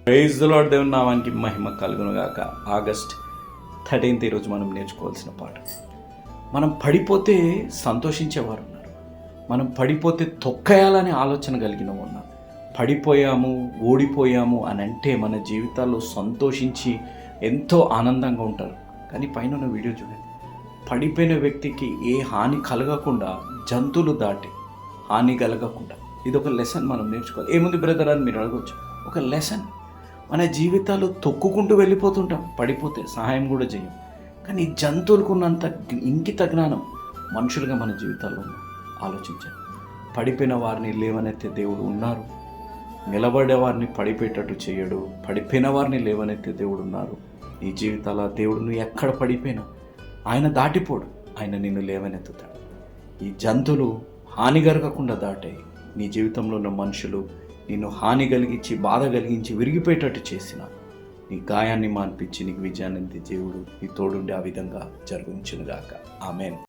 Praise the lord. దేవుని నామానికి మహిమ కలుగును గాక. ఆగస్ట్ 13 ఈరోజు మనం నేర్చుకోవాల్సిన పాట. మనం పడిపోతే సంతోషించేవారు ఉన్నారు, మనం పడిపోతే తొక్కేయాలనే ఆలోచన కలిగిన ఉన్నారు. పడిపోయాము, ఓడిపోయాము అని అంటే మన జీవితాల్లో సంతోషించి ఎంతో ఆనందంగా ఉంటారు. కానీ పైన ఉన్న వీడియో చూడండి. పడిపోయిన వ్యక్తికి ఏ హాని కలగకుండా జంతువులు దాటి హాని కలగకుండా, ఇది ఒక లెసన్ మనం నేర్చుకోవాలి. ఏముంది బ్రదర్ అని మీరు అడగవచ్చు. ఒక లెసన్. మన జీవితాలు తొక్కుకుంటూ వెళ్ళిపోతుంటాం, పడిపోతే సహాయం కూడా చేయం. కానీ జంతువులకు ఉన్నంత ఇంకిత జ్ఞానం మనుషులుగా మన జీవితాల్లో ఆలోచించాలి. పడిపోయిన వారిని లేవనెత్తే దేవుడు ఉన్నారు, నిలబడే వారిని పడిపోయేటట్టు చేయడు. పడిపోయిన వారిని లేవనెత్తే దేవుడు ఉన్నారు. నీ జీవితాల దేవుడు నువ్వు ఎక్కడ పడిపోయినా ఆయన దాటిపోడు, ఆయన నిన్ను లేవనెత్తుతాడు. ఈ జంతువులు హాని కలగకుండా దాటాయి. నీ జీవితంలో ఉన్న మనుషులు నిన్ను హాని కలిగించి, బాధ కలిగించి, విరిగిపోయేటట్టు చేసిన నీ గాయాన్ని మాన్పించి నీకు విజయాన్ని దేవుడు నీ తోడుండి ఆ విధంగా జరుగుచునుగాక. ఆమేన్.